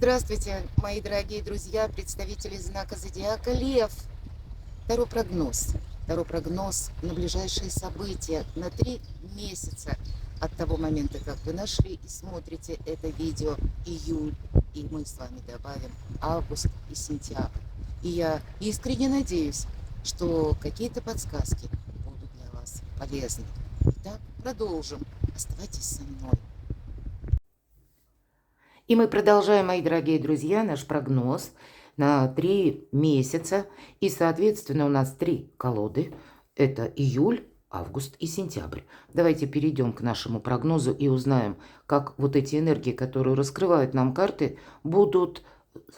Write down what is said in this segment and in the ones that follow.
Здравствуйте, мои дорогие друзья, представители знака зодиака Лев. Таро прогноз. Таро прогноз на ближайшие события на 3 месяца от того момента, как вы нашли и смотрите это видео, июль, и мы с вами добавим август и сентябрь. И я искренне надеюсь, что какие-то подсказки будут для вас полезны. Итак, продолжим. Оставайтесь со мной. И мы продолжаем, мои дорогие друзья, наш прогноз на 3 месяца. И, соответственно, у нас 3 колоды. Это июль, август и сентябрь. Давайте перейдем к нашему прогнозу и узнаем, как вот эти энергии, которые раскрывают нам карты, будут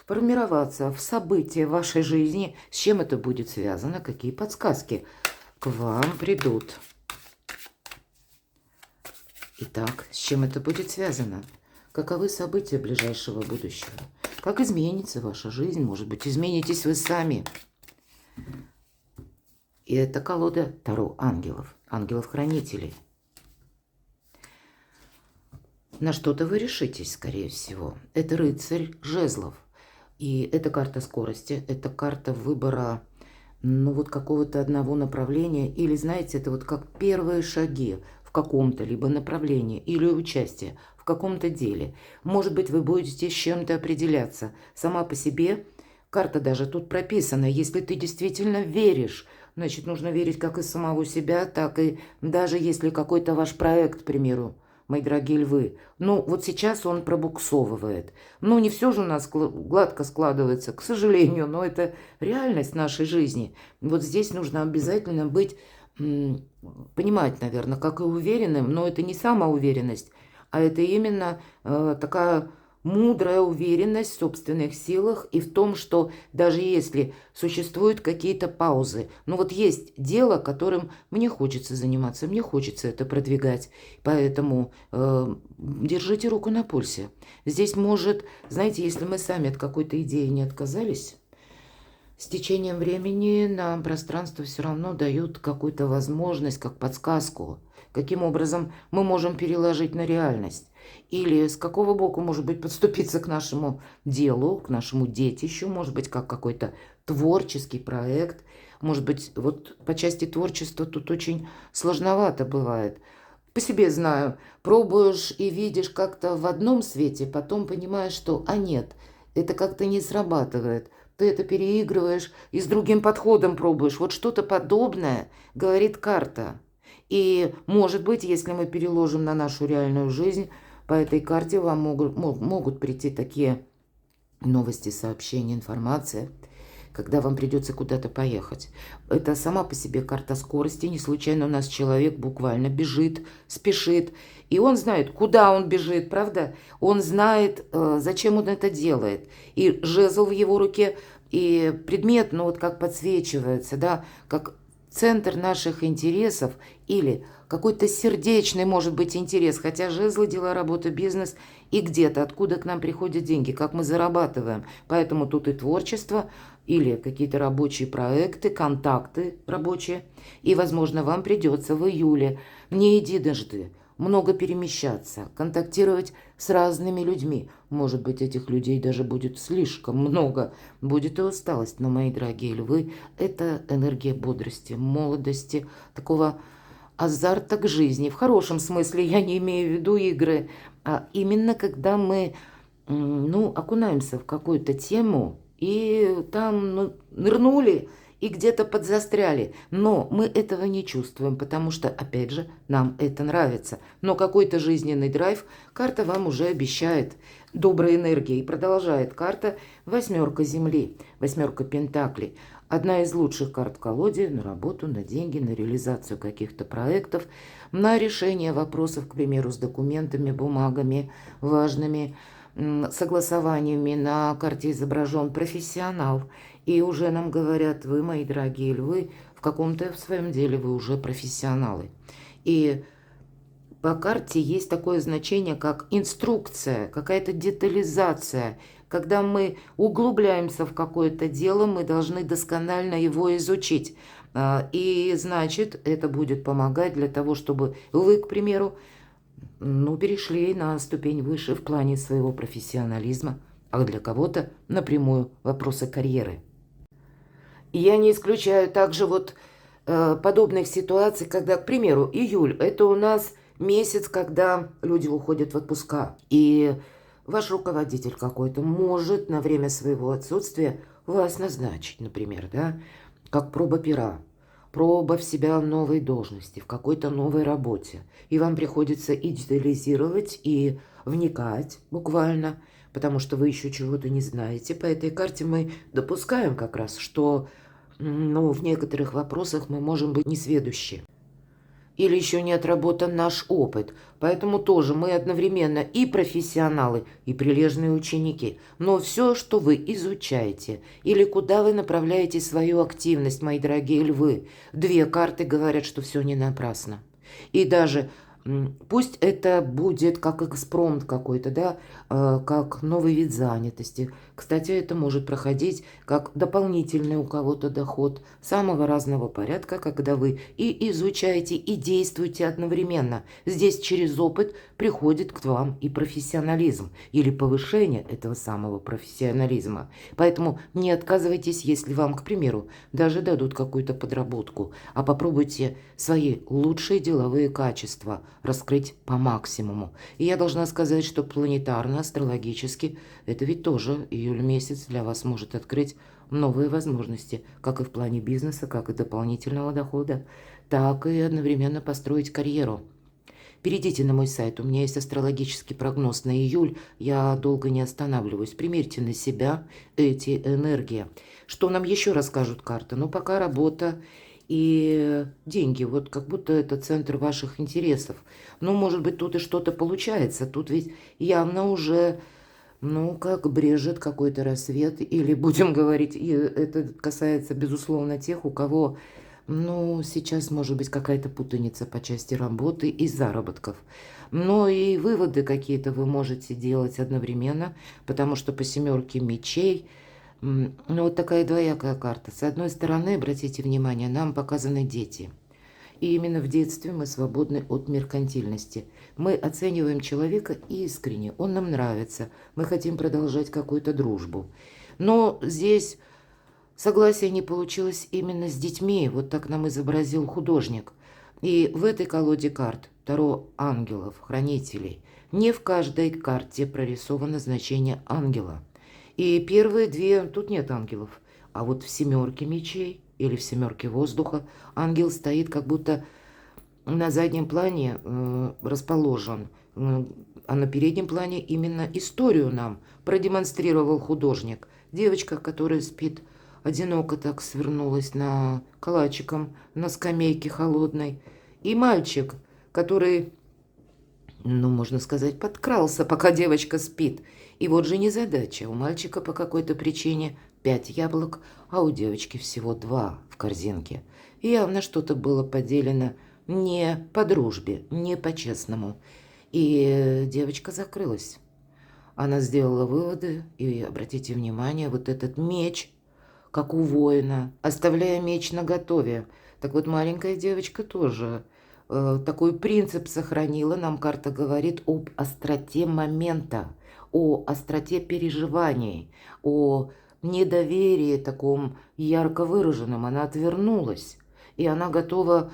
формироваться в события вашей жизни, с чем это будет связано, какие подсказки к вам придут. Итак, с чем это будет связано? Каковы события ближайшего будущего? Как изменится ваша жизнь? Может быть, изменитесь вы сами. И это колода Таро ангелов, ангелов-хранителей. На что-то вы решитесь, скорее всего. Это рыцарь жезлов. И это карта скорости, это карта выбора, ну вот какого-то одного направления. Или, знаете, это вот как первые шаги в каком-то либо направлении или участие в каком-то деле. Может быть, вы будете с чем-то определяться. Сама по себе карта даже тут прописана. Если ты действительно веришь, значит, нужно верить как и самого себя, так и даже если какой-то ваш проект, к примеру, мои дорогие львы, ну вот сейчас он пробуксовывает. Ну не все же у нас гладко складывается, к сожалению, но это реальность нашей жизни. Вот здесь нужно обязательно быть, понимать, наверное, как и уверенным, но это не самоуверенность, а это именно такая мудрая уверенность в собственных силах и в том, что даже если существуют какие-то паузы, ну вот есть дело, которым мне хочется заниматься, мне хочется это продвигать, поэтому держите руку на пульсе. Здесь может, знаете, если мы сами от какой-то идеи не отказались, с течением времени нам пространство все равно дают какую-то возможность, как подсказку, каким образом мы можем переложить на реальность. Или с какого боку, может быть, подступиться к нашему делу, к нашему детищу, может быть, как какой-то творческий проект. Может быть, вот по части творчества тут очень сложновато бывает. По себе знаю, пробуешь и видишь как-то в одном свете, потом понимаешь, что, а нет, это как-то не срабатывает. Ты это переигрываешь и с другим подходом пробуешь. Вот что-то подобное говорит карта. И, может быть, если мы переложим на нашу реальную жизнь, по этой карте вам могут прийти такие новости, сообщения, информация, когда вам придется куда-то поехать. Это сама по себе карта скорости. Не случайно у нас человек буквально бежит, спешит. И он знает, куда он бежит, правда? Он знает, зачем он это делает. И жезл в его руке, и предмет, ну вот как подсвечивается, да, как центр наших интересов или какой-то сердечный, может быть, интерес. Хотя жезлы, дела, работа, бизнес и где-то, откуда к нам приходят деньги, как мы зарабатываем. Поэтому тут и творчество, или какие-то рабочие проекты, контакты рабочие. И, возможно, вам придется в июле не единожды много перемещаться, контактировать с разными людьми. Может быть, этих людей даже будет слишком много, будет и усталость. Но, мои дорогие львы, это энергия бодрости, молодости, такого азарта к жизни. В хорошем смысле я не имею в виду игры, а именно когда мы, ну, окунаемся в какую-то тему и там, ну, нырнули и где-то подзастряли. Но мы этого не чувствуем, потому что, опять же, нам это нравится. Но какой-то жизненный драйв карта вам уже обещает доброй энергии. И продолжает карта восьмерка земли, восьмерка пентаклей. Одна из лучших карт в колоде на работу, на деньги, на реализацию каких-то проектов, на решение вопросов, к примеру, с документами, бумагами важными, согласованиями. На карте изображен профессионал. И уже нам говорят, вы, мои дорогие львы, в каком-то в своем деле вы уже профессионалы. И по карте есть такое значение, как инструкция, какая-то детализация. Когда мы углубляемся в какое-то дело, мы должны досконально его изучить. И значит, это будет помогать для того, чтобы вы, к примеру, ну, перешли на ступень выше в плане своего профессионализма. а для кого-то напрямую вопросы карьеры. Я не исключаю также вот подобных ситуаций, когда, к примеру, июль – это у нас месяц, когда люди уходят в отпуска, и ваш руководитель какой-то может на время своего отсутствия вас назначить, например, да, как проба пера, проба в себя в новой должности, в какой-то новой работе. И вам приходится и детализировать, и вникать буквально, потому что вы еще чего-то не знаете. По этой карте мы допускаем как раз, что в некоторых вопросах мы можем быть несведущи. Или еще не отработан наш опыт. Поэтому тоже мы одновременно и профессионалы, и прилежные ученики. Но все, что вы изучаете, или куда вы направляете свою активность, мои дорогие львы, две карты говорят, что все не напрасно. И даже пусть это будет как экспромт какой-то, да, как новый вид занятости. Кстати, это может проходить как дополнительный у кого-то доход самого разного порядка, когда вы и изучаете, и действуете одновременно. Здесь через опыт приходит к вам и профессионализм, или повышение этого самого профессионализма. Поэтому не отказывайтесь, если вам, к примеру, даже дадут какую-то подработку, а попробуйте свои лучшие деловые качества раскрыть по максимуму. И я должна сказать, что планетарно, астрологически, это ведь тоже июль месяц для вас может открыть новые возможности, как и в плане бизнеса, как и дополнительного дохода, так и одновременно построить карьеру. Перейдите на мой сайт, у меня есть астрологический прогноз на июль, я долго не останавливаюсь. Примерьте на себя эти энергии. Что нам еще расскажут карты? Ну, пока работа и деньги, вот как будто это центр ваших интересов. Ну, может быть, тут и что-то получается, тут ведь явно уже, как брежет какой-то рассвет, или будем говорить, и это касается, безусловно, тех, у кого, сейчас может быть какая-то путаница по части работы и заработков. Но и выводы какие-то вы можете делать одновременно, потому что по семерке мечей, вот такая двоякая карта. С одной стороны, обратите внимание, нам показаны дети. И именно в детстве мы свободны от меркантильности. Мы оцениваем человека искренне, он нам нравится, мы хотим продолжать какую-то дружбу. Но здесь согласие не получилось именно с детьми, вот так нам изобразил художник. И в этой колоде карт Таро ангелов, хранителей, не в каждой карте прорисовано значение ангела. И первые две, тут нет ангелов, а вот в семерке мечей или в семерке воздуха ангел стоит как будто на заднем плане расположен, а на переднем плане именно историю нам продемонстрировал художник. Девочка, которая спит одиноко так свернулась на калачиком на скамейке холодной, и мальчик, который, можно сказать, подкрался, пока девочка спит. И вот же незадача. У мальчика по какой-то причине 5 яблок, а у девочки всего 2 в корзинке. И явно что-то было поделено не по дружбе, не по-честному. И девочка закрылась. Она сделала выводы, и обратите внимание, вот этот меч, как у воина, оставляя меч наготове. Так вот, маленькая девочка тоже такой принцип сохранила. Нам карта говорит об остроте момента, о остроте переживаний, о недоверии таком ярко выраженном. Она отвернулась, и она готова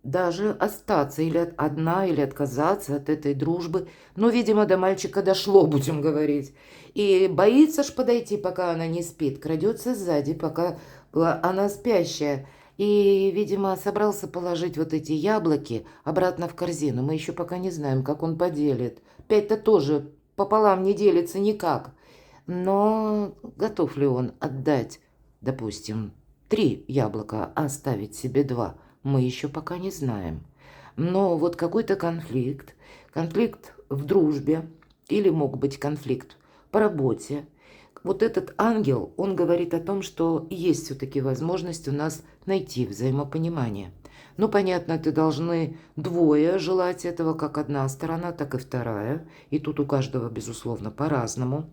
даже остаться или одна, или отказаться от этой дружбы. Но, видимо, до мальчика дошло, будем говорить. И боится ж подойти, пока она не спит. Крадется сзади, пока она спящая. И, видимо, собрался положить вот эти яблоки обратно в корзину. Мы еще пока не знаем, как он поделит. 5-то тоже пополам не делится никак. Но готов ли он отдать, допустим, 3 яблока, а оставить себе 2? Мы еще пока не знаем. Но вот какой-то конфликт в дружбе, или мог быть конфликт по работе. Вот этот ангел, он говорит о том, что есть все-таки возможность у нас найти взаимопонимание. Ну, понятно, ты должны двое желать этого, как одна сторона, так и вторая. И тут у каждого, безусловно, по-разному.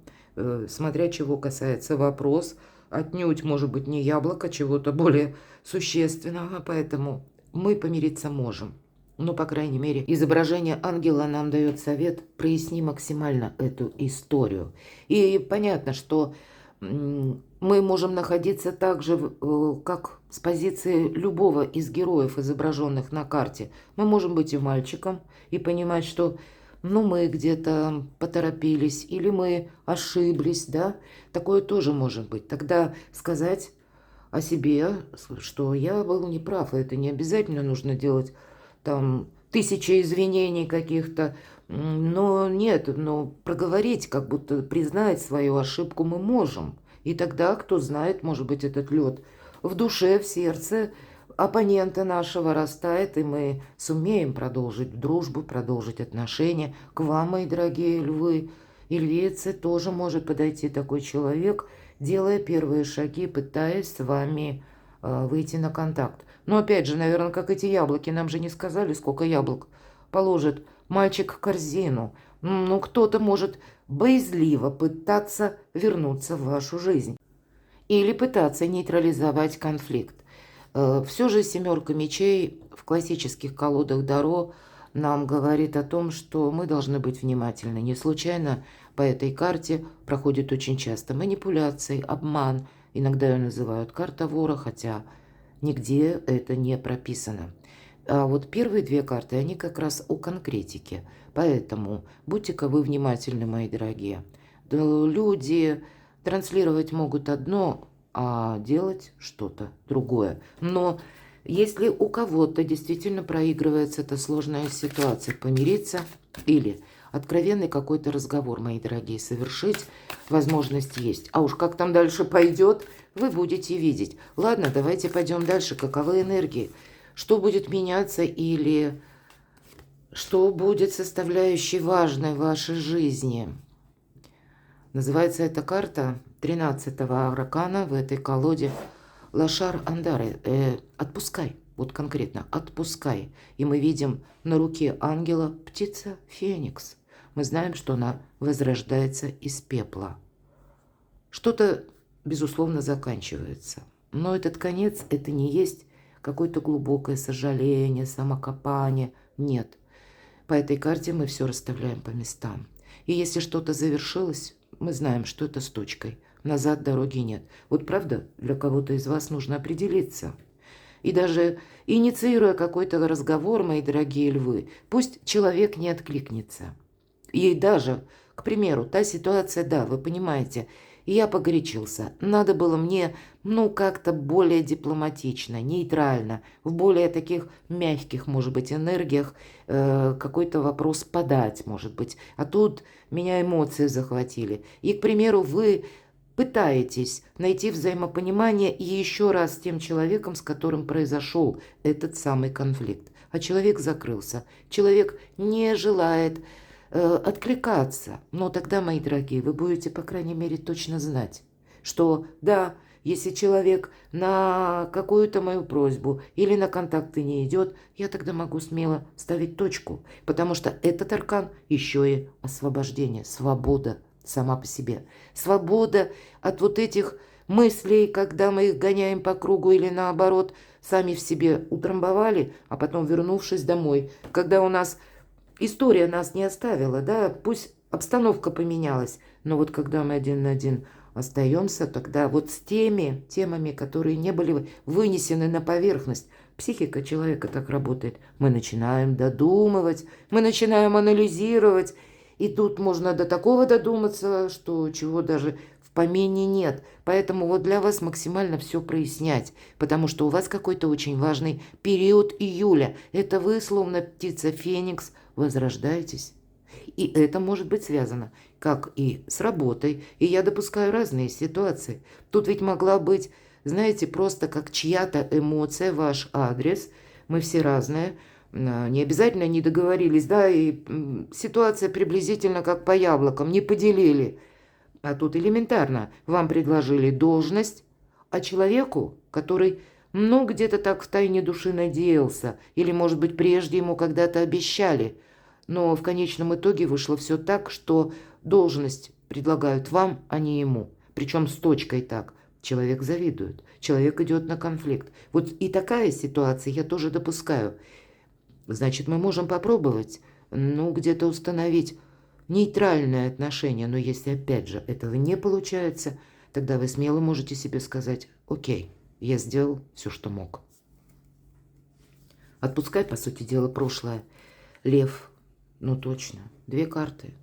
Смотря чего касается вопрос, отнюдь, может быть, не яблоко, чего-то более существенного, поэтому мы помириться можем. Ну, по крайней мере, изображение ангела нам дает совет: проясни максимально эту историю. И понятно, что мы можем находиться также, как с позиции любого из героев, изображенных на карте. Мы можем быть и мальчиком, и понимать, что ну, мы где-то поторопились, или мы ошиблись, да, такое тоже может быть. Тогда сказать о себе, что я был неправ, и это не обязательно нужно делать там тысячи извинений каких-то, но нет, но проговорить, как будто признать свою ошибку мы можем. И тогда, кто знает, может быть, этот лед в душе, в сердце оппонента нашего растает, и мы сумеем продолжить дружбу, продолжить отношения. К вам, мои дорогие львы и львицы, тоже может подойти такой человек, делая первые шаги, пытаясь с вами выйти на контакт. Но опять же, наверное, как эти яблоки, нам же не сказали, сколько яблок положит мальчик в корзину. Ну, кто-то может боязливо пытаться вернуться в вашу жизнь или пытаться нейтрализовать конфликт. Все же семерка мечей в классических колодах Таро нам говорит о том, что мы должны быть внимательны. Не случайно по этой карте проходит очень часто манипуляции, обман. Иногда ее называют карта вора, хотя нигде это не прописано. А вот первые две карты, они как раз о конкретике. Поэтому будьте-ка вы внимательны, мои дорогие. Да, люди транслировать могут одно, а делать что-то другое. Но если у кого-то действительно проигрывается эта сложная ситуация, помириться или откровенный какой-то разговор, мои дорогие, совершить, возможность есть. А уж как там дальше пойдет, вы будете видеть. Ладно, давайте пойдем дальше. Каковы энергии? Что будет меняться или что будет составляющей важной в вашей жизни? Называется эта карта 13-го аркана в этой колоде Лошар Андары. Отпускай, вот конкретно, отпускай. И мы видим на руке ангела птица Феникс. Мы знаем, что она возрождается из пепла. Что-то, безусловно, заканчивается. Но этот конец, это не есть какое-то глубокое сожаление, самокопание. Нет. По этой карте мы все расставляем по местам. И если что-то завершилось, мы знаем, что это с точкой. Назад дороги нет. Вот правда, для кого-то из вас нужно определиться. И даже инициируя какой-то разговор, мои дорогие львы, пусть человек не откликнется. И даже, к примеру, та ситуация, да, вы понимаете, я погорячился. Надо было мне, как-то более дипломатично, нейтрально, в более таких мягких, может быть, энергиях какой-то вопрос подать, может быть. А тут меня эмоции захватили. И, к примеру, вы пытаетесь найти взаимопонимание и еще раз с тем человеком, с которым произошел этот самый конфликт. А человек закрылся. Человек не желает откликаться. Но тогда, мои дорогие, вы будете, по крайней мере, точно знать, что да, если человек на какую-то мою просьбу или на контакты не идет, я тогда могу смело ставить точку, потому что этот аркан еще и освобождение, свобода сама по себе. Свобода от вот этих мыслей, когда мы их гоняем по кругу или наоборот, сами в себе утрамбовали, а потом вернувшись домой, когда у нас история нас не оставила, да, пусть обстановка поменялась, но вот когда мы один на один остаемся, тогда вот с теми темами, которые не были вынесены на поверхность, психика человека так работает, мы начинаем додумывать, мы начинаем анализировать, и тут можно до такого додуматься, что чего даже в помине нет. Поэтому вот для вас максимально все прояснять, потому что у вас какой-то очень важный период июля. Это вы, словно птица Феникс, возрождаетесь. И это может быть связано как и с работой. И я допускаю разные ситуации. Тут ведь могла быть, знаете, просто как чья-то эмоция, ваш адрес. Мы все разные. Не обязательно не договорились, да, и ситуация приблизительно как по яблокам, не поделили. А тут элементарно. Вам предложили должность, а человеку, который, где-то так в тайне души надеялся, или, может быть, прежде ему когда-то обещали, но в конечном итоге вышло все так, что должность предлагают вам, а не ему. Причем с точкой так. Человек завидует, человек идет на конфликт. Вот и такая ситуация я тоже допускаю. Значит, мы можем попробовать, ну, где-то установить нейтральное отношение. Но если, опять же, этого не получается, тогда вы смело можете себе сказать: окей, я сделал все, что мог. Отпускай, по сути дела, прошлое. Лев, ну точно, 2 карты.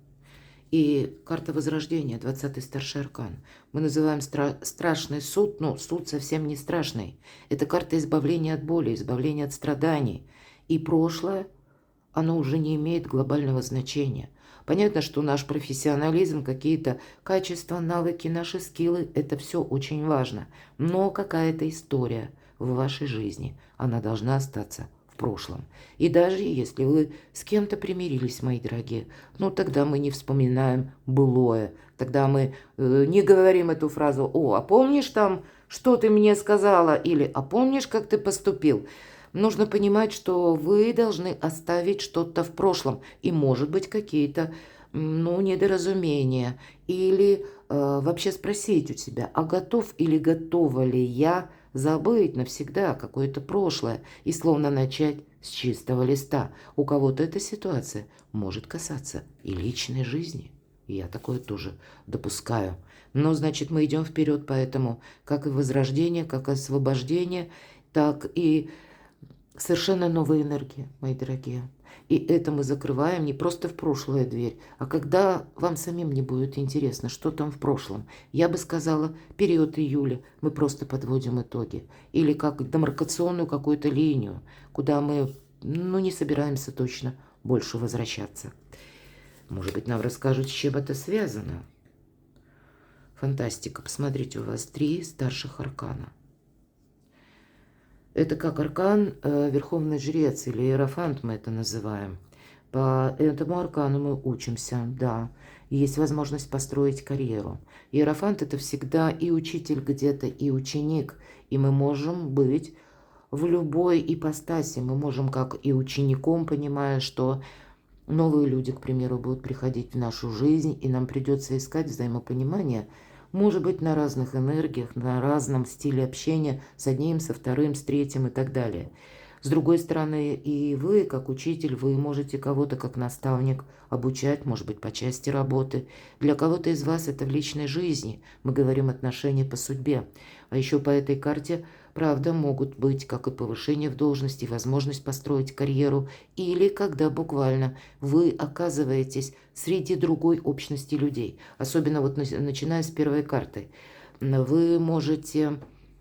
И карта Возрождения, 20-й старший аркан. Мы называем страшный суд, но суд совсем не страшный. Это карта избавления от боли, избавления от страданий. И прошлое, оно уже не имеет глобального значения. Понятно, что наш профессионализм, какие-то качества, навыки, наши скиллы – это все очень важно. Но какая-то история в вашей жизни, она должна остаться в прошлом. И даже если вы с кем-то примирились, мои дорогие, ну тогда мы не вспоминаем былое. Тогда мы не говорим эту фразу: «О, а помнишь там, что ты мне сказала?» Или «А помнишь, как ты поступил?» Нужно понимать, что вы должны оставить что-то в прошлом. И, может быть, какие-то, ну, недоразумения. Или вообще спросить у себя: а готов или готова ли я забыть навсегда какое-то прошлое и словно начать с чистого листа. У кого-то эта ситуация может касаться и личной жизни. Я такое тоже допускаю. Но, значит, мы идем вперед, поэтому как и возрождение, как и освобождение, так и совершенно новые энергии, мои дорогие. И это мы закрываем не просто в прошлое дверь, а когда вам самим не будет интересно, что там в прошлом. Я бы сказала, период июля мы просто подводим итоги. Или как демаркационную какую-то линию, куда мы, ну, не собираемся точно больше возвращаться. Может быть, нам расскажут, с чем это связано. Фантастика. Посмотрите, у вас 3 старших аркана. Это как аркан Верховный Жрец или Иерофант, мы это называем. По этому аркану мы учимся, да. Есть возможность построить карьеру. Иерофант – это всегда и учитель где-то, и ученик. И мы можем быть в любой ипостаси. Мы можем как и учеником, понимая, что новые люди, к примеру, будут приходить в нашу жизнь, и нам придется искать взаимопонимание, может быть, на разных энергиях, на разном стиле общения с одним, со вторым, с третьим и так далее. С другой стороны, и вы, как учитель, вы можете кого-то как наставник обучать, может быть, по части работы. Для кого-то из вас это в личной жизни. Мы говорим отношения по судьбе. А еще по этой карте, правда, могут быть как и повышение в должности, возможность построить карьеру, или когда буквально вы оказываетесь среди другой общности людей. Особенно вот начиная с первой карты. Вы можете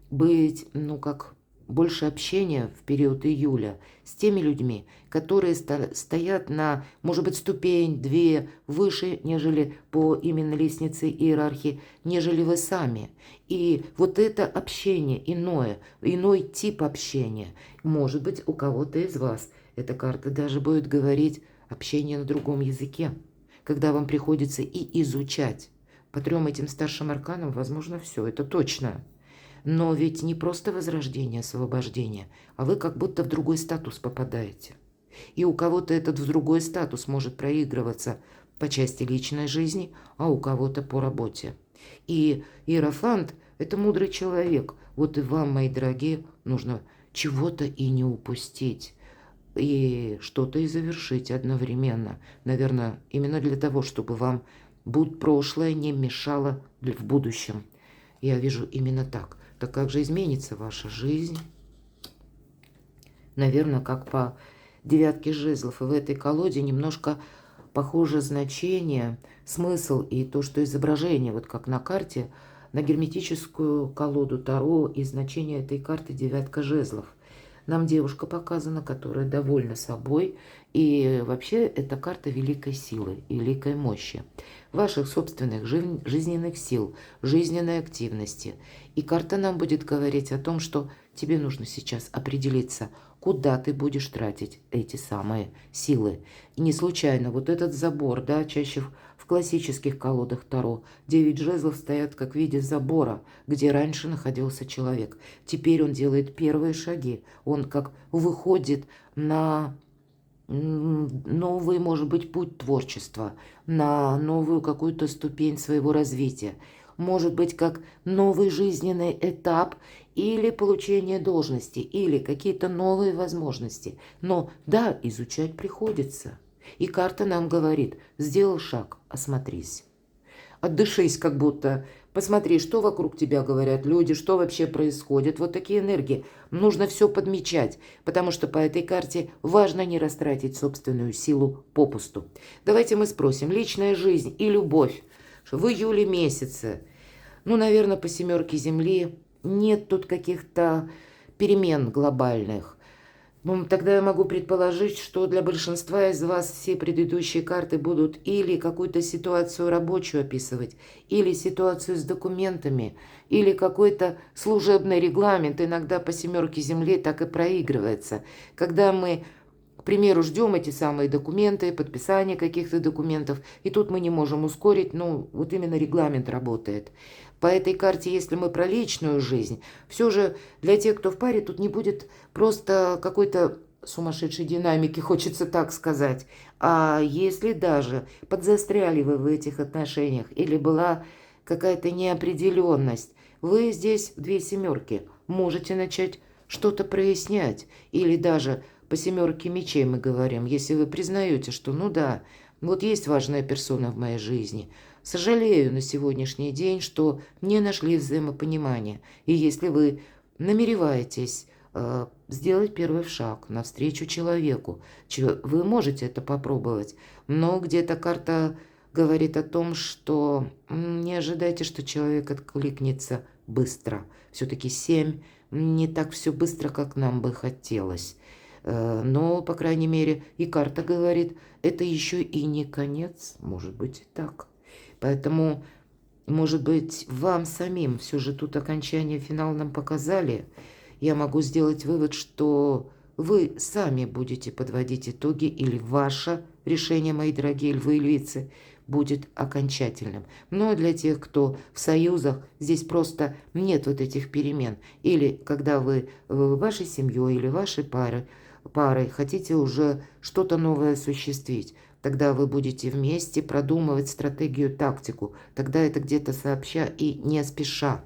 быть, ну как, больше общения в период июля с теми людьми, которые стоят на, может быть, ступень, 2 выше, нежели по именно лестнице иерархии, нежели вы сами. И вот это общение иное, иной тип общения. Может быть, у кого-то из вас эта карта даже будет говорить общение на другом языке, когда вам приходится и изучать. По 3 этим старшим арканам, возможно, все, это точно. Но ведь не просто возрождение, освобождение, а вы как будто в другой статус попадаете. И у кого-то этот в другой статус может проигрываться по части личной жизни, а у кого-то по работе. И Иерофант – это мудрый человек. Вот и вам, мои дорогие, нужно чего-то и не упустить. И что-то и завершить одновременно. Наверное, именно для того, чтобы вам прошлое не мешало в будущем. Я вижу именно так. Так как же изменится ваша жизнь? Наверное, как по 9 жезлов. И в этой колоде немножко похоже значение, смысл и то, что изображение, вот как на карте, на герметическую колоду Таро, и значение этой карты 9 жезлов. Нам девушка показана, которая довольна собой. И вообще это карта великой силы и великой мощи. Ваших собственных жизненных сил, жизненной активности. И карта нам будет говорить о том, что тебе нужно сейчас определиться, куда ты будешь тратить эти самые силы. И не случайно вот этот забор, да, чаще в классических колодах Таро 9 жезлов стоят как в виде забора, где раньше находился человек. Теперь он делает первые шаги, он как выходит на новый, может быть, путь творчества, на новую какую-то ступень своего развития. может быть как новый жизненный этап или получение должности, или какие-то новые возможности. Но да, изучать приходится. И карта нам говорит, сделал шаг, осмотрись. Отдышись как будто, посмотри, что вокруг тебя говорят люди, что вообще происходит. Вот такие энергии. Нужно все подмечать, потому что по этой карте важно не растратить собственную силу попусту. Давайте мы спросим, личная жизнь и любовь в июле месяце. Ну, наверное, по семерке Земли нет тут каких-то перемен глобальных. Тогда я могу предположить, что для большинства из вас все предыдущие карты будут или какую-то ситуацию рабочую описывать, или ситуацию с документами, или какой-то служебный регламент. Иногда по семерке Земли так и проигрывается. Когда мы, к примеру, ждем эти самые документы, подписание каких-то документов, и тут мы не можем ускорить, вот именно регламент работает. По этой карте, если мы про личную жизнь, все же для тех, кто в паре, тут не будет просто какой-то сумасшедшей динамики, хочется так сказать. А если даже подзастряли вы в этих отношениях или была какая-то неопределенность, вы здесь 2 семерки можете начать что-то прояснять. Или даже по 7 мечей мы говорим, если вы признаете, что вот есть важная персона в моей жизни. Сожалею на сегодняшний день, что не нашли взаимопонимания. И если вы намереваетесь сделать первый шаг навстречу человеку, вы можете это попробовать. Но где-то карта говорит о том, что не ожидайте, что человек откликнется быстро. Все-таки 7 не так все быстро, как нам бы хотелось. Но, по крайней мере, и карта говорит, это еще и не конец, может быть и так. Поэтому, может быть, вам самим все же тут окончание, финал нам показали. Я могу сделать вывод, что вы сами будете подводить итоги, или ваше решение, мои дорогие львы и львицы, будет окончательным. Но для тех, кто в союзах, здесь просто нет вот этих перемен. Или когда вы вашей семьей или вашей парой хотите уже что-то новое осуществить, тогда вы будете вместе продумывать стратегию, тактику. Тогда это где-то сообща и не спеша.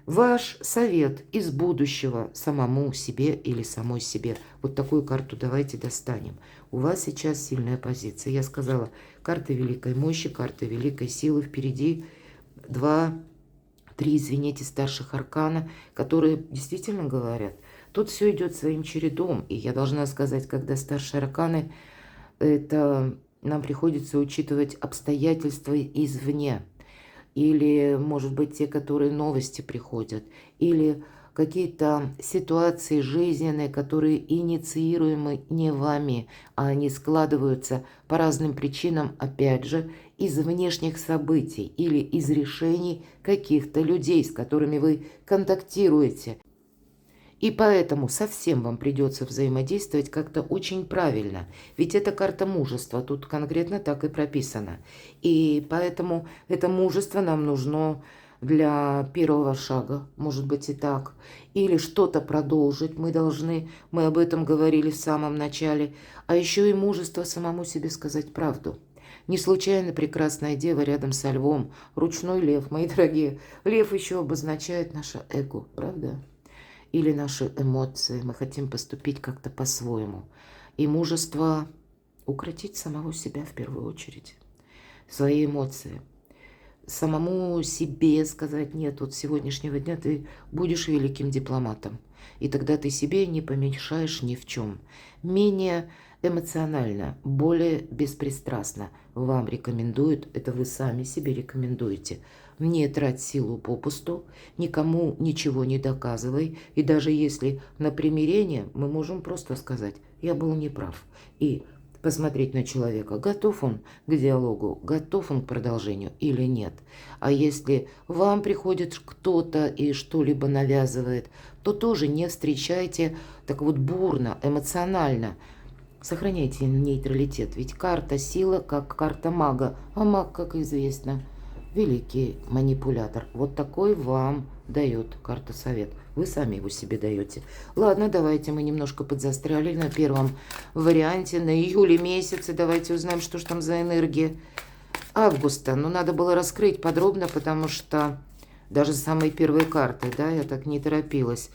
Ваш совет из будущего самому себе или самой себе. Вот такую карту давайте достанем. У вас сейчас сильная позиция. Я сказала, карта великой мощи, карта великой силы. Впереди 2-3, извините, старших аркана, которые действительно говорят. Тут все идет своим чередом. И я должна сказать, когда старшие арканы, это нам приходится учитывать обстоятельства извне. Или, может быть, те, которые новости приходят. Или какие-то ситуации жизненные, которые инициируемы не вами, а они складываются по разным причинам, опять же, из внешних событий или из решений каких-то людей, с которыми вы контактируете. И поэтому совсем вам придется взаимодействовать как-то очень правильно. Ведь это карта мужества, тут конкретно так и прописано. И поэтому это мужество нам нужно для первого шага, может быть и так. Или что-то продолжить мы должны, мы об этом говорили в самом начале. А еще и мужество самому себе сказать правду. Не случайно прекрасная дева рядом со львом, ручной лев, мои дорогие. Лев еще обозначает наше эго, правда? Или наши эмоции, мы хотим поступить как-то по-своему. И мужество укротить самого себя в первую очередь, свои эмоции. Самому себе сказать, нет, вот с сегодняшнего дня ты будешь великим дипломатом. И тогда ты себе не помешаешь ни в чем. Менее эмоционально, более беспристрастно вам рекомендуют, это вы сами себе рекомендуете. Не трать силу попусту, никому ничего не доказывай. И даже если на примирение, мы можем просто сказать, я был неправ. И посмотреть на человека, готов он к диалогу, готов он к продолжению или нет. А если вам приходит кто-то и что-либо навязывает, то тоже не встречайте так вот бурно, эмоционально. Сохраняйте нейтралитет, ведь карта сила, как карта мага, а маг, как известно, великий манипулятор. Вот такой вам дает карта совет. Вы сами его себе даете. Ладно, давайте мы немножко подзастряли на первом варианте, на июле месяце. Давайте узнаем, что же там за энергия. августа. Но надо было раскрыть подробно, потому что даже самые первые карты, да, я так не торопилась.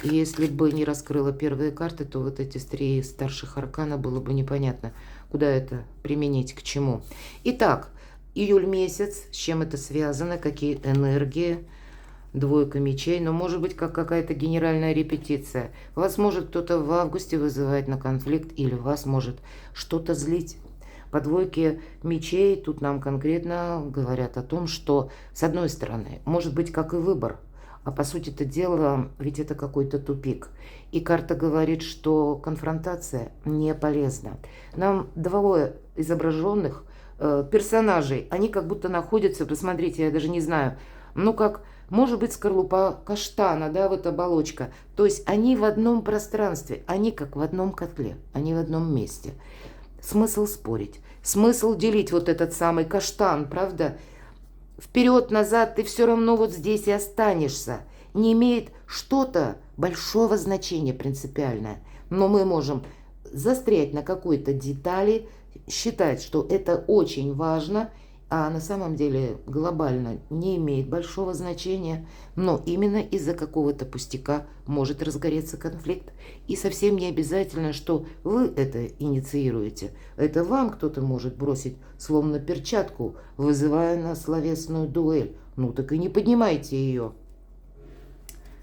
И если бы не раскрыла первые карты, то вот эти три старших аркана было бы непонятно, куда это применить, к чему. Итак, июль месяц, с чем это связано, какие энергии, двойка мечей, но может быть как какая-то генеральная репетиция. Вас может кто-то в августе вызывать на конфликт или вас может что-то злить. По двойке мечей тут нам конкретно говорят о том, что с одной стороны, может быть как и выбор, а по сути это дело, ведь это какой-то тупик. И карта говорит, что конфронтация не полезна. Нам двое изображенных персонажей, они как будто находятся, посмотрите, я даже не знаю, ну как, может быть, скорлупа каштана, да, вот оболочка. То есть они в одном пространстве, они как в одном котле, они в одном месте. Смысл спорить, смысл делить вот этот самый каштан, правда? Вперед-назад ты все равно вот здесь и останешься. Не имеет что-то большого значения принципиальное. Но мы можем застрять на какой-то детали, считать, что это очень важно, а на самом деле глобально не имеет большого значения, но именно из-за какого-то пустяка может разгореться конфликт. И совсем не обязательно, что вы это инициируете. Это вам кто-то может бросить словно перчатку, вызывая на словесную дуэль. Ну так и не поднимайте ее.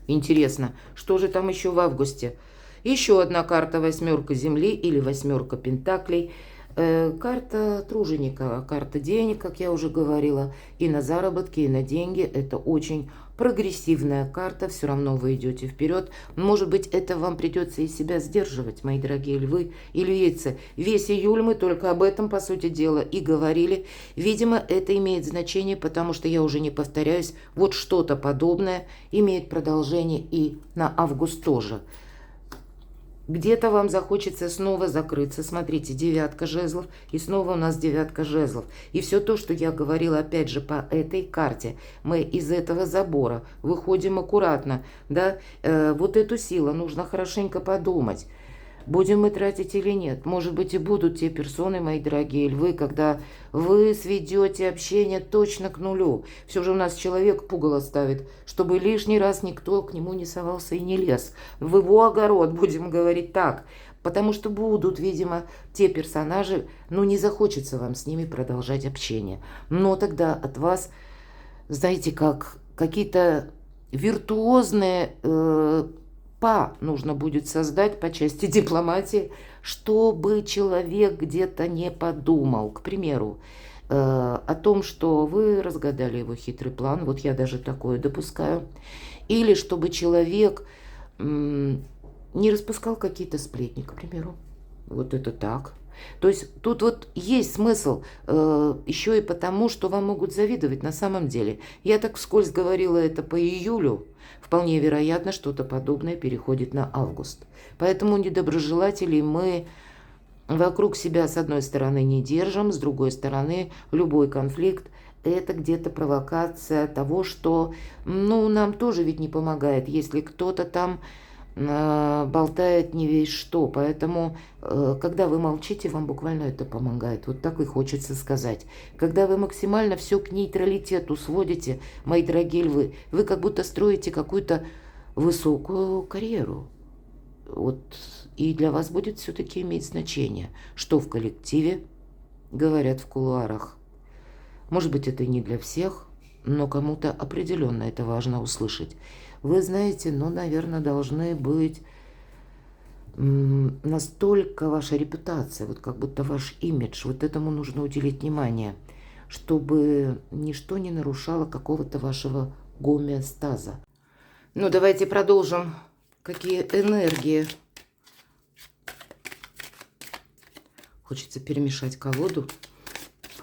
Интересно, что же там еще в августе? Еще одна карта восьмерка земли или восьмерка пентаклей. Карта труженика, карта денег, как я уже говорила, и на заработки, и на деньги. Это очень прогрессивная карта, все равно вы идете вперед. Может быть, это вам придется и себя сдерживать, мои дорогие львы и львицы. Весь июль мы только об этом, по сути дела, и говорили. Видимо, это имеет значение, потому что, я уже не повторяюсь, вот что-то подобное имеет продолжение и на август тоже. Где-то вам захочется снова закрыться. Смотрите, девятка жезлов, и снова у нас девятка жезлов. И все то, что я говорила, опять же, по этой карте, мы из этого забора выходим аккуратно, да, вот эту силу нужно хорошенько подумать. Будем мы тратить или нет? Может быть, и будут те персоны, мои дорогие львы, когда вы сведете общение точно к нулю. Все же у нас человек пугало ставит, чтобы лишний раз никто к нему не совался и не лез. В его огород, будем говорить так. Потому что будут, видимо, те персонажи, ну не захочется вам с ними продолжать общение. Но тогда от вас, знаете, как какие-то виртуозные нужно будет создать по части дипломатии, чтобы человек где-то не подумал, к примеру, о том, что вы разгадали его хитрый план, вот я даже такое допускаю, или чтобы человек не распускал какие-то сплетни, к примеру. Вот это так. То есть тут вот есть смысл еще и потому, что вам могут завидовать на самом деле. Я так вскользь говорила это по июлю. Вполне вероятно, что-то подобное переходит на август. Поэтому недоброжелателей мы вокруг себя с одной стороны не держим, с другой стороны любой конфликт это где-то провокация того, что ну, нам тоже ведь не помогает, если кто-то там болтает не весь что. Поэтому, когда вы молчите, вам буквально это помогает. Вот так и хочется сказать. Когда вы максимально все к нейтралитету сводите, мои дорогие львы, вы как будто строите какую-то высокую карьеру. Вот. И для вас будет все-таки иметь значение, что в коллективе говорят в кулуарах. Может быть, это и не для всех, но кому-то определенно это важно услышать. Вы знаете, ну, наверное, должны быть настолько ваша репутация, вот как будто ваш имидж, вот этому нужно уделить внимание, чтобы ничто не нарушало какого-то вашего гомеостаза. Ну, давайте продолжим. Какие энергии. Хочется перемешать колоду.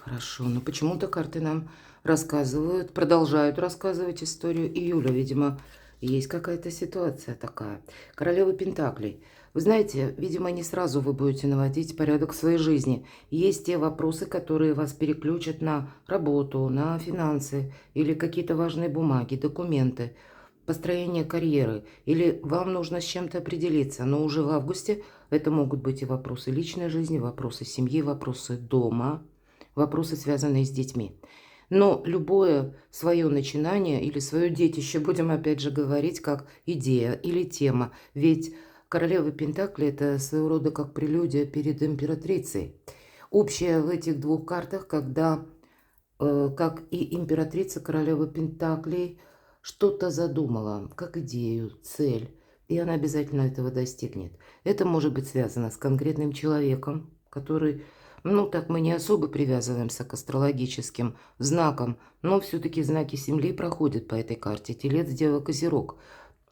Хорошо, но почему-то карты нам рассказывают, продолжают рассказывать историю июля. Видимо, есть какая-то ситуация такая. Королева Пентаклей. Вы знаете, видимо, не сразу вы будете наводить порядок в своей жизни. Есть те вопросы, которые вас переключат на работу, на финансы или какие-то важные бумаги, документы, построение карьеры. Или вам нужно с чем-то определиться. Но уже в августе это могут быть и вопросы личной жизни, вопросы семьи, вопросы дома. вопросы, связанные с детьми. Но любое свое начинание или свое детище, будем опять же говорить, как идея или тема. Ведь королева Пентакли – это своего рода как прелюдия перед императрицей. Общее в этих двух картах, когда, как и императрица, королева Пентаклей, что-то задумала, как идею, цель, и она обязательно этого достигнет. Это может быть связано с конкретным человеком, который, ну так мы не особо привязываемся к астрологическим знакам, но все-таки знаки Земли проходят по этой карте. Телец, Дева, Козерог.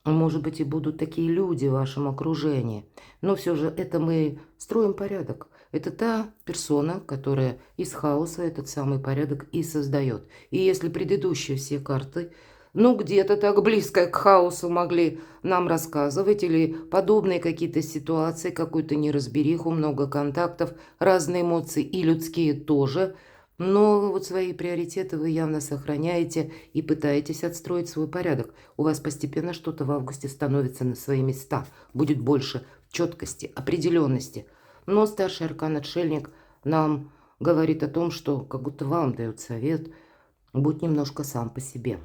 Может быть, и будут такие люди в вашем окружении. Но все же это мы строим порядок. Это та персона, которая из хаоса этот самый порядок и создает. И если предыдущие все карты, ну, где-то так близко к хаосу могли нам рассказывать, или подобные какие-то ситуации, какую-то неразбериху, много контактов, разные эмоции и людские тоже, но вот свои приоритеты вы явно сохраняете и пытаетесь отстроить свой порядок. У вас постепенно что-то в августе становится на свои места, будет больше четкости, определенности. Но старший аркан-отшельник нам говорит о том, что как будто вам дает совет, будь немножко сам по себе.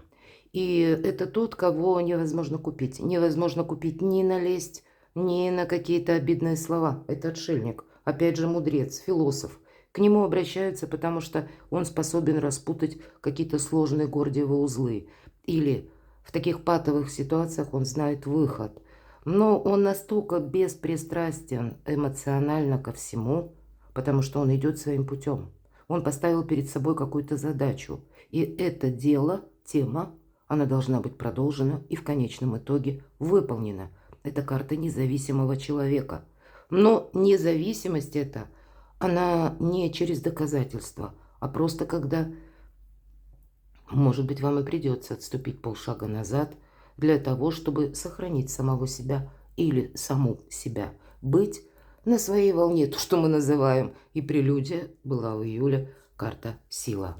И это тот, кого невозможно купить. Невозможно купить ни на лесть, ни на какие-то обидные слова. Это отшельник. Опять же, мудрец, философ. К нему обращаются, потому что он способен распутать какие-то сложные гордиевые узлы. Или в таких патовых ситуациях он знает выход. Но он настолько беспристрастен эмоционально ко всему, потому что он идет своим путем. Он поставил перед собой какую-то задачу. И это дело, тема, она должна быть продолжена и в конечном итоге выполнена. Это карта независимого человека. Но независимость эта, она не через доказательства, а просто когда, может быть, вам и придется отступить полшага назад для того, чтобы сохранить самого себя или саму себя. Быть на своей волне, то, что мы называем. И прелюдия была в июле, карта «Сила».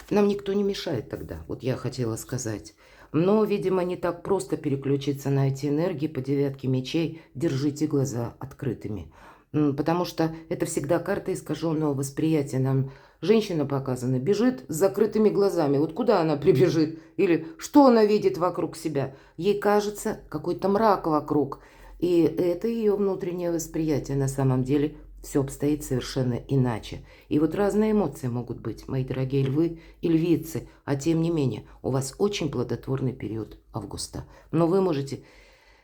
Нам никто не мешает тогда, вот я хотела сказать. Но, видимо, не так просто переключиться на эти энергии по девятке мечей. Держите глаза открытыми. Потому что это всегда карта искаженного восприятия. Нам женщина показана, бежит с закрытыми глазами. Вот куда она прибежит? Или что она видит вокруг себя? Ей кажется какой-то мрак вокруг. И это ее внутреннее восприятие. На самом деле все обстоит совершенно иначе. И вот разные эмоции могут быть, мои дорогие львы и львицы. А тем не менее, у вас очень плодотворный период августа. Но вы можете,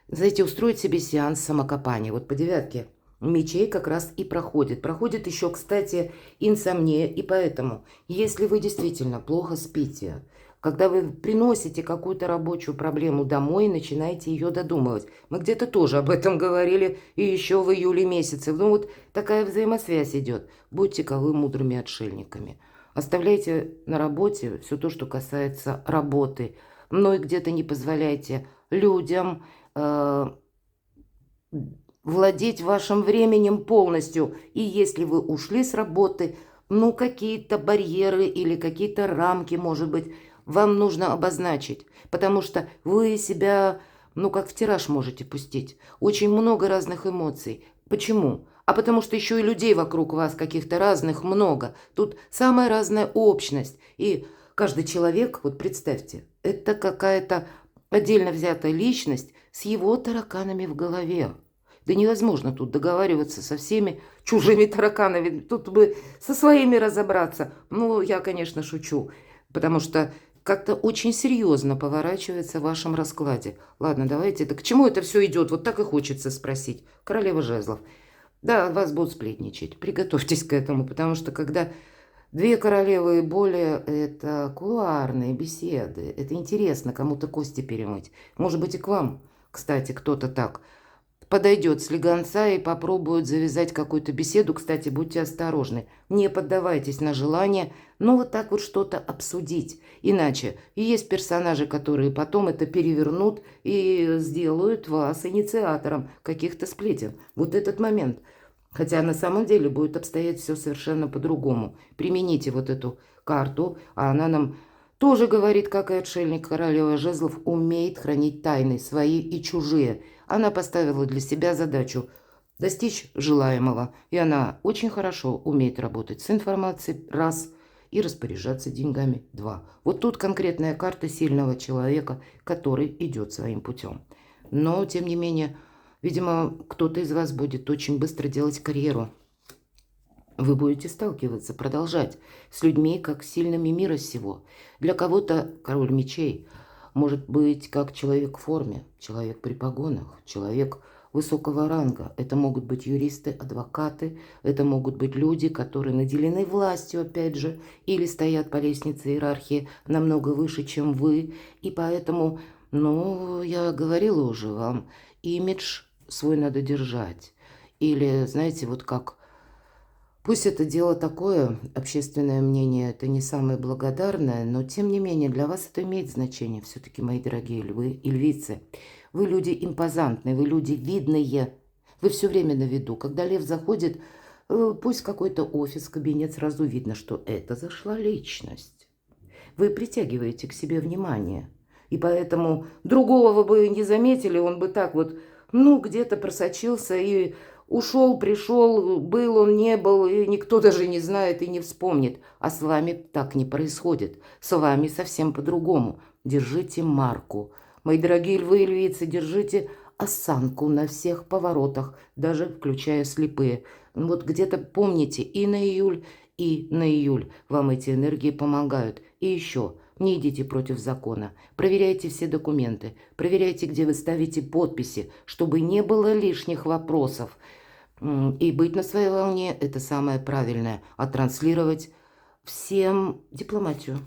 знаете, устроить себе сеанс самокопания. Вот по девятке мечей как раз и проходит. Проходит еще, кстати, инсомния. И поэтому, если вы действительно плохо спите, когда вы приносите какую-то рабочую проблему домой и начинаете ее додумывать. Мы где-то тоже об этом говорили и еще в июле месяце. Ну вот такая взаимосвязь идет. Будьте-ка вы мудрыми отшельниками. Оставляйте на работе все то, что касается работы. Но и где-то не позволяйте людям владеть вашим временем полностью. И если вы ушли с работы, ну какие-то барьеры или какие-то рамки, может быть, вам нужно обозначить, потому что вы себя, ну, как в тираж можете пустить. Очень много разных эмоций. Почему? А потому что еще и людей вокруг вас каких-то разных много. Тут самая разная общность. И каждый человек, вот представьте, это какая-то отдельно взятая личность с его тараканами в голове. Да невозможно тут договариваться со всеми чужими тараканами. Тут бы со своими разобраться. Ну, я, конечно, шучу, потому что как-то очень серьезно поворачивается в вашем раскладе. Ладно, давайте. Да к чему это все идет? Вот так и хочется спросить. Королева жезлов. Да, вас будут сплетничать. Приготовьтесь к этому, потому что когда две королевы и более, это кулуарные беседы. Это интересно кому-то кости перемыть. Может быть, и к вам, кстати, кто-то так подойдет с слегонца и попробует завязать какую-то беседу. Кстати, будьте осторожны. Не поддавайтесь на желание, но вот так вот что-то обсудить. Иначе есть персонажи, которые потом это перевернут и сделают вас инициатором каких-то сплетен. Вот этот момент. Хотя на самом деле будет обстоять все совершенно по-другому. Примените вот эту карту, а она нам тоже говорит, как и отшельник. Королева жезлов умеет хранить тайны свои и чужие. Она поставила для себя задачу достичь желаемого. И она очень хорошо умеет работать с информацией, раз, и распоряжаться деньгами, два. Вот тут конкретная карта сильного человека, который идет своим путем. Но, тем не менее, видимо, кто-то из вас будет очень быстро делать карьеру. Вы будете сталкиваться, продолжать с людьми, как сильными мира сего. Для кого-то король мечей может быть как человек в форме, человек при погонах, человек высокого ранга. Это могут быть юристы, адвокаты, это могут быть люди, которые наделены властью, опять же, или стоят по лестнице иерархии намного выше, чем вы. И поэтому, ну, я говорила уже вам, имидж свой надо держать. Или, знаете, вот как... Пусть это дело такое, общественное мнение, это не самое благодарное, но тем не менее для вас это имеет значение. Все-таки, мои дорогие львы и львицы, вы люди импозантные, вы люди видные, вы все время на виду. Когда лев заходит, пусть в какой-то офис, кабинет, сразу видно, что это зашла личность. Вы притягиваете к себе внимание, и поэтому другого вы бы не заметили, он бы так вот, ну, где-то просочился и... Ушел, пришел, был он, не был, и никто даже не знает и не вспомнит. А с вами так не происходит. С вами совсем по-другому. Держите марку. Мои дорогие львы и львицы, держите осанку на всех поворотах, даже включая слепые. Вот где-то помните и на июль вам эти энергии помогают. И еще, не идите против закона. Проверяйте все документы. Проверяйте, где вы ставите подписи, чтобы не было лишних вопросов. И быть на своей волне – это самое правильное. А транслировать всем дипломатию.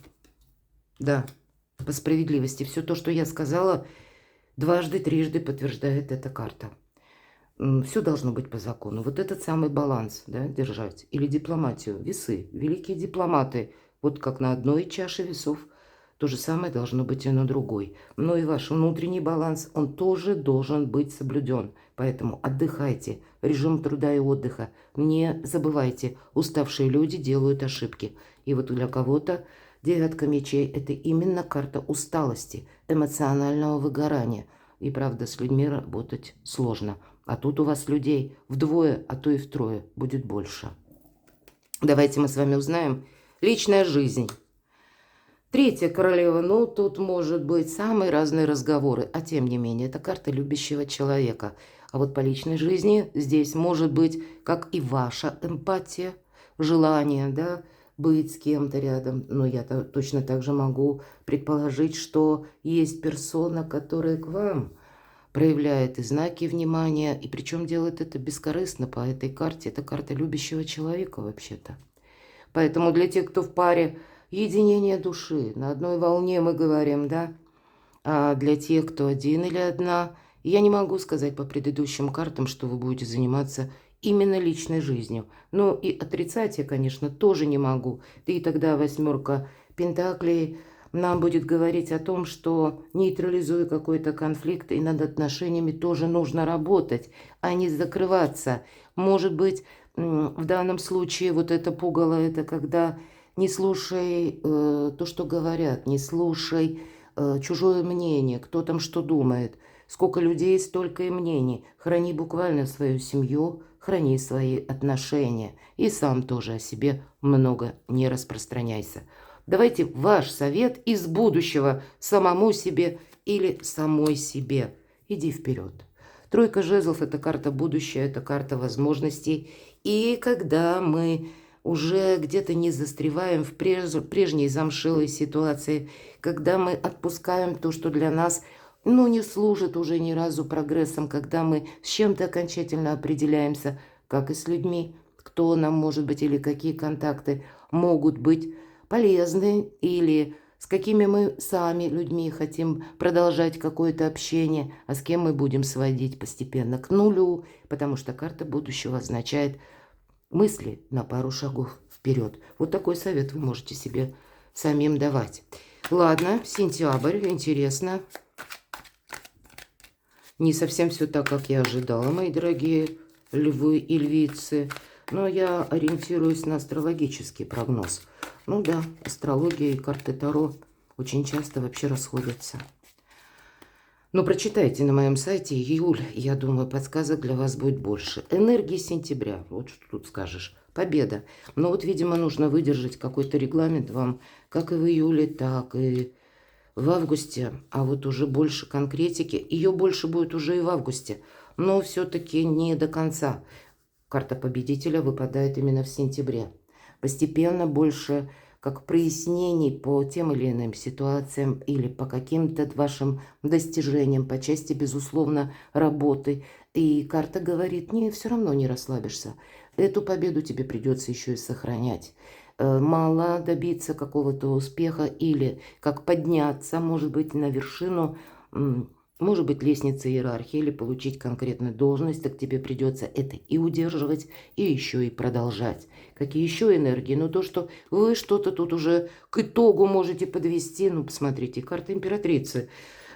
Да, по справедливости. Все то, что я сказала, дважды, трижды подтверждает эта карта. Все должно быть по закону. Вот этот самый баланс, да, держать. Или дипломатию, весы. Великие дипломаты, вот как на одной чаше весов, то же самое должно быть и на другой. Но и ваш внутренний баланс, он тоже должен быть соблюден. Поэтому отдыхайте, режим труда и отдыха. Не забывайте, уставшие люди делают ошибки. И вот для кого-то девятка мечей – это именно карта усталости, эмоционального выгорания. И правда, с людьми работать сложно. А тут у вас людей вдвое, а то и втрое будет больше. Давайте мы с вами узнаем личная жизнь. Третья королева, ну, тут может быть самые разные разговоры, а тем не менее, это карта любящего человека. А вот по личной жизни здесь может быть, как и ваша эмпатия, желание, да, быть с кем-то рядом. Но я точно так же могу предположить, что есть персона, которая к вам проявляет и знаки внимания, и причем делает это бескорыстно по этой карте. Это карта любящего человека вообще-то. Поэтому для тех, кто в паре, единение души, на одной волне мы говорим, да? А для тех, кто один или одна, я не могу сказать по предыдущим картам, что вы будете заниматься именно личной жизнью. Ну и отрицать я, конечно, тоже не могу. Да и тогда восьмерка пентаклей нам будет говорить о том, что нейтрализуя какой-то конфликт, и над отношениями тоже нужно работать, а не закрываться. Может быть, в данном случае вот это пугало, это когда не слушай то, что говорят, не слушай чужое мнение, кто там что думает. Сколько людей, столько и мнений. Храни буквально свою семью, храни свои отношения. И сам тоже о себе много не распространяйся. Давайте ваш совет из будущего самому себе или самой себе. Иди вперед. Тройка жезлов – это карта будущего, это карта возможностей. И когда мы уже где-то не застреваем в прежней замшилой ситуации, когда мы отпускаем то, что для нас не служит уже ни разу прогрессом, когда мы с чем-то окончательно определяемся, как и с людьми, кто нам может быть или какие контакты могут быть полезны, или с какими мы сами людьми хотим продолжать какое-то общение, а с кем мы будем сводить постепенно к нулю, потому что карта будущего означает мысли на пару шагов вперед. Вот такой совет вы можете себе самим давать. Ладно, сентябрь, интересно. Не совсем все так, как я ожидала, мои дорогие львы и львицы. Но я ориентируюсь на астрологический прогноз. Ну да, астрология и карты Таро очень часто вообще расходятся. Но прочитайте на моем сайте июль, я думаю, подсказок для вас будет больше. Энергии сентября, вот что тут скажешь. Победа. Но вот, видимо, нужно выдержать какой-то регламент вам, как и в июле, так и в августе. А вот уже больше конкретики. Ее больше будет уже и в августе. Но все-таки не до конца. Карта победителя выпадает именно в сентябре. Постепенно больше как прояснений по тем или иным ситуациям или по каким-то вашим достижениям, по части, безусловно, работы. И карта говорит, не, все равно не расслабишься. Эту победу тебе придется еще и сохранять. Мало добиться какого-то успеха или как подняться, может быть, на вершину, может быть, лестница иерархии или получить конкретную должность, так тебе придется это и удерживать, и еще и продолжать. Какие еще энергии? Ну, то, что вы что-то тут уже к итогу можете подвести. Ну, посмотрите, карта императрицы.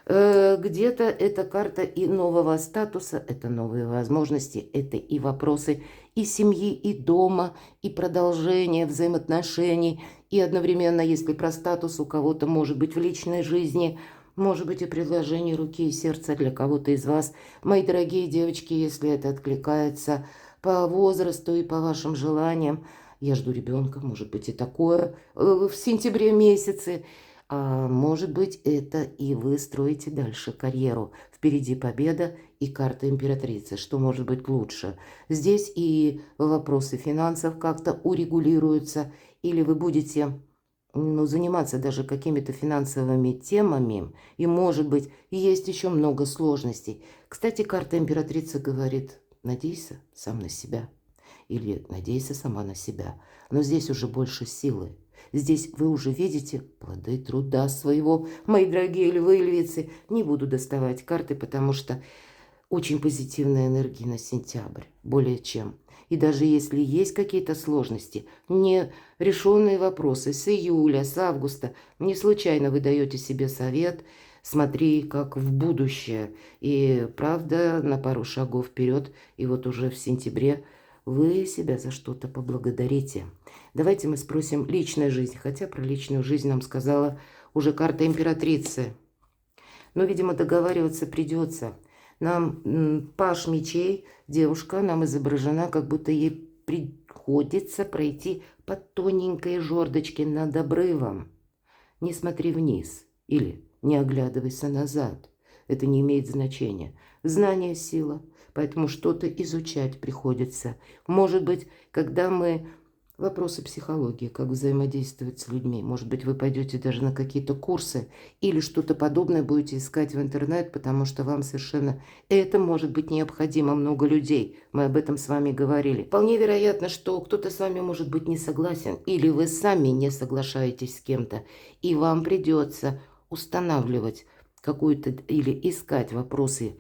Где-то это карта и нового статуса, это новые возможности, это и вопросы и семьи, и дома, и продолжение взаимоотношений. И одновременно, если про статус у кого-то может быть в личной жизни – может быть, и предложение руки и сердца для кого-то из вас. Мои дорогие девочки, если это откликается по возрасту и по вашим желаниям. Я жду ребенка, может быть, и такое в сентябре месяце. А может быть, это и вы строите дальше карьеру. Впереди победа и карта императрицы. Что может быть лучше? Здесь и вопросы финансов как-то урегулируются. Или вы будете заниматься даже какими-то финансовыми темами, и, может быть, есть еще много сложностей. Кстати, карта императрицы говорит, надейся сам на себя, или надейся сама на себя. Но здесь уже больше силы. Здесь вы уже видите плоды труда своего. Мои дорогие львы и львицы, не буду доставать карты, потому что очень позитивная энергия на сентябрь, более чем. И даже если есть какие-то сложности, нерешенные вопросы с июля, с августа, не случайно вы даете себе совет, смотри как в будущее. И правда, на пару шагов вперед, и вот уже в сентябре вы себя за что-то поблагодарите. Давайте мы спросим личная жизнь, хотя про личную жизнь нам сказала уже карта императрицы. Но, видимо, договариваться придется. Нам паш мечей, девушка, нам изображена, как будто ей приходится пройти по тоненькой жердочке над обрывом. Не смотри вниз или не оглядывайся назад. Это не имеет значения. Знание – сила, поэтому что-то изучать приходится. Может быть, когда мы вопросы психологии, как взаимодействовать с людьми. Может быть, вы пойдете даже на какие-то курсы или что-то подобное будете искать в интернет, потому что вам совершенно это может быть необходимо, много людей. Мы об этом с вами говорили. Вполне вероятно, что кто-то с вами может быть не согласен, или вы сами не соглашаетесь с кем-то, и вам придется устанавливать какую-то или искать вопросы,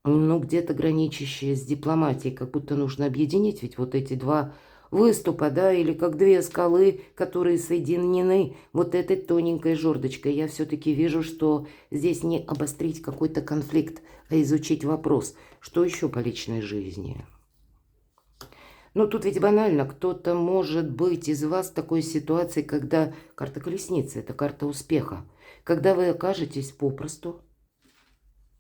ну, где-то граничащие с дипломатией, как будто нужно объединить ведь вот эти два выступа, да, или как две скалы, которые соединены вот этой тоненькой жердочкой. Я все-таки вижу, что здесь не обострить какой-то конфликт, а изучить вопрос. Что еще по личной жизни? Ну, тут ведь банально, кто-то может быть из вас в такой ситуации, когда карта колесницы, это карта успеха, когда вы окажетесь попросту,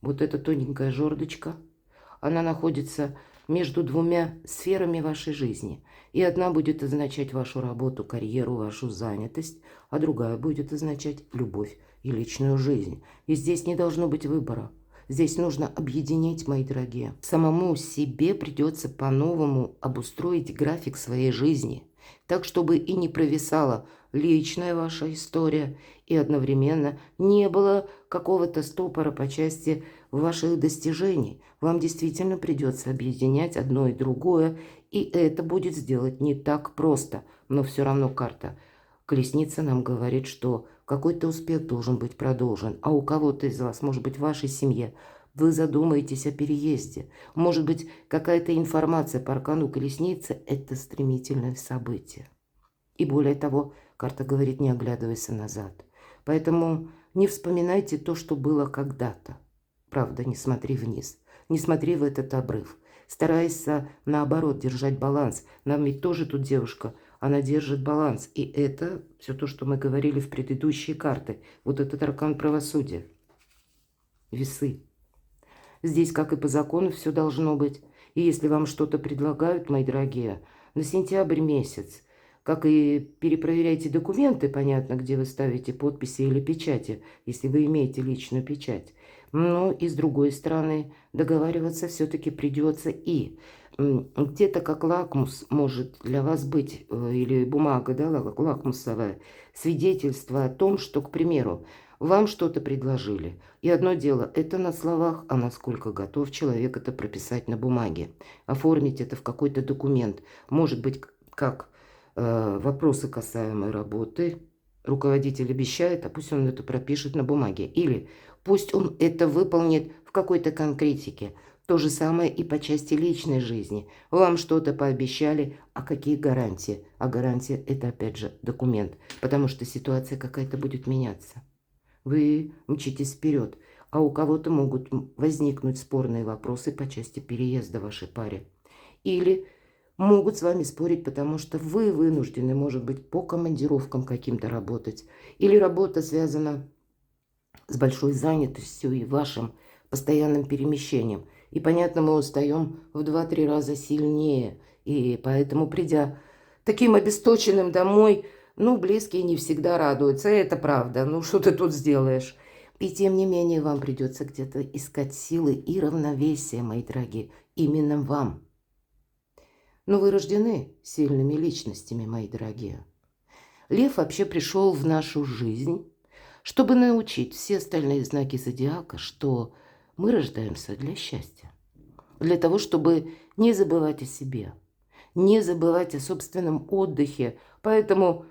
вот эта тоненькая жердочка, она находится между двумя сферами вашей жизни. И одна будет означать вашу работу, карьеру, вашу занятость, а другая будет означать любовь и личную жизнь. И здесь не должно быть выбора. Здесь нужно объединить, мои дорогие. Самому себе придется по-новому обустроить график своей жизни, так, чтобы и не провисала личная ваша история, и одновременно не было какого-то стопора по части ваших достижений. Вам действительно придется объединять одно и другое, и это будет сделать не так просто. Но все равно карта колесница нам говорит, что какой-то успех должен быть продолжен, а у кого-то из вас, может быть, в вашей семье, вы задумаетесь о переезде. Может быть, какая-то информация по аркану колесницы – это стремительное событие. И более того, карта говорит, не оглядывайся назад. Поэтому не вспоминайте то, что было когда-то. Правда, не смотри вниз, не смотри в этот обрыв. Старайся, наоборот, держать баланс. Нам ведь тоже тут девушка, она держит баланс. И это все то, что мы говорили в предыдущие карты. Вот этот аркан правосудия. Весы. Здесь, как и по закону, все должно быть. И если вам что-то предлагают, мои дорогие, на сентябрь месяц, как и перепроверяйте документы, понятно, где вы ставите подписи или печати, если вы имеете личную печать. Но и с другой стороны, договариваться все-таки придется и где-то как лакмус может для вас быть, или бумага, да, лакмусовая, свидетельство о том, что, к примеру, вам что-то предложили. И одно дело, это на словах, а насколько готов человек это прописать на бумаге, оформить это в какой-то документ. Может быть, как вопросы касаемые работы. Руководитель обещает, а пусть он это пропишет на бумаге. Или пусть он это выполнит в какой-то конкретике. То же самое и по части личной жизни. Вам что-то пообещали, а какие гарантии? А гарантия – это опять же документ, потому что ситуация какая-то будет меняться. Вы мчитесь вперед, а у кого-то могут возникнуть спорные вопросы по части переезда вашей паре. Или могут с вами спорить, потому что вы вынуждены, может быть, по командировкам каким-то работать. Или работа связана с большой занятостью и вашим постоянным перемещением. И, понятно, мы устаем в 2-3 раза сильнее. И поэтому, придя таким обесточенным домой, ну, близкие не всегда радуются. Это правда. Ну, что ты тут сделаешь? И тем не менее, вам придется где-то искать силы и равновесие, мои дорогие. Именно вам. Но вы рождены сильными личностями, мои дорогие. Лев вообще пришел в нашу жизнь, чтобы научить все остальные знаки зодиака, что мы рождаемся для счастья. Для того, чтобы не забывать о себе, не забывать о собственном отдыхе. Поэтому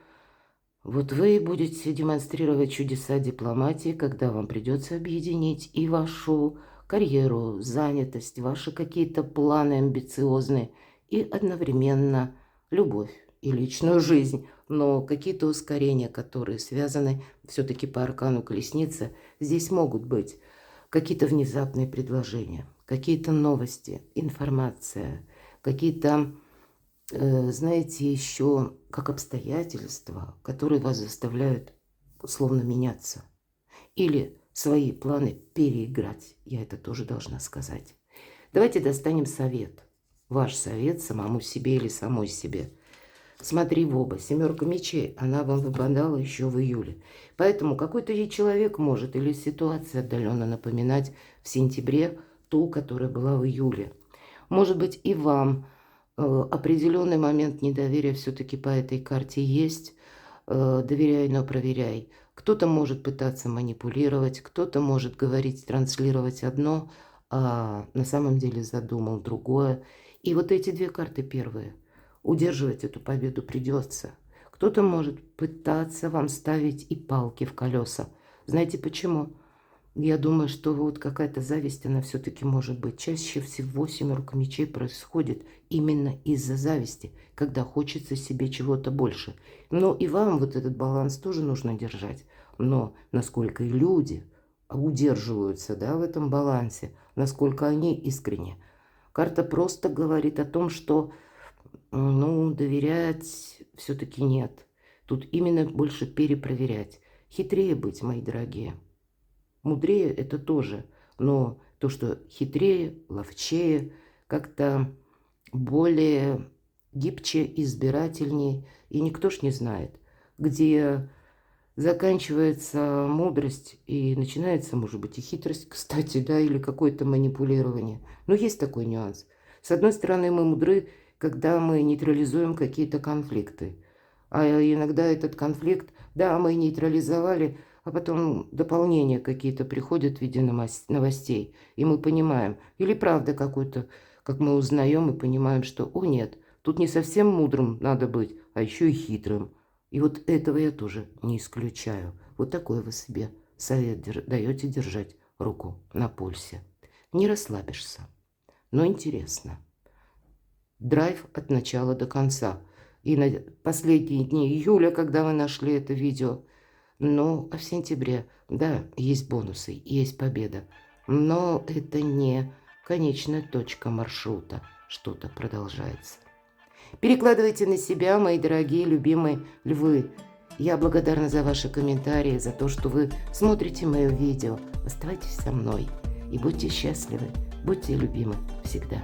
вот вы будете демонстрировать чудеса дипломатии, когда вам придется объединить и вашу карьеру, занятость, ваши какие-то планы амбициозные и одновременно любовь и личную жизнь. Но какие-то ускорения, которые связаны все-таки по аркану колесницы, здесь могут быть какие-то внезапные предложения, какие-то новости, информация, какие-то, знаете, еще как обстоятельства, которые вас заставляют условно меняться. Или свои планы переиграть, я это тоже должна сказать. Давайте достанем совет. Ваш совет самому себе или самой себе. Смотри в оба. 7 мечей, она вам выпадала еще в июле. Поэтому какой-то человек может или ситуация отдаленно напоминать в сентябре ту, которая была в июле. Может быть, и вам определенный момент недоверия все-таки по этой карте есть. Доверяй, но проверяй. Кто-то может пытаться манипулировать, кто-то может говорить, транслировать одно, а на самом деле задумал другое. И вот эти две карты первые. Удерживать эту победу придется. Кто-то может пытаться вам ставить и палки в колеса. Знаете почему? Я думаю, что вот какая-то зависть, она все-таки может быть. Чаще всего 7 мечей происходит именно из-за зависти, когда хочется себе чего-то больше. Но и вам вот этот баланс тоже нужно держать. Но насколько и люди удерживаются, да, в этом балансе, насколько они искренне. Карта просто говорит о том, что ну, доверять все-таки нет. Тут именно больше перепроверять. Хитрее быть, мои дорогие. Мудрее это тоже. Но то, что хитрее, ловчее, как-то более гибче, избирательнее. И никто ж не знает, где заканчивается мудрость и начинается, может быть, и хитрость, кстати, да, или какое-то манипулирование. Но есть такой нюанс. С одной стороны, мы мудры, когда мы нейтрализуем какие-то конфликты. А иногда этот конфликт, да, мы нейтрализовали, а потом дополнения какие-то приходят в виде новостей, и мы понимаем, или правда какой-то, как мы узнаем и понимаем, что, о нет, тут не совсем мудрым надо быть, а еще и хитрым. И вот этого я тоже не исключаю. Вот такой вы себе совет даете держать руку на пульсе. Не расслабишься, но интересно. Драйв от начала до конца. И на последние дни июля, когда вы нашли это видео. Ну, а в сентябре, да, есть бонусы, есть победа. Но это не конечная точка маршрута. Что-то продолжается. Перекладывайте на себя, мои дорогие, любимые львы. Я благодарна за ваши комментарии, за то, что вы смотрите мое видео. Оставайтесь со мной и будьте счастливы, будьте любимы всегда.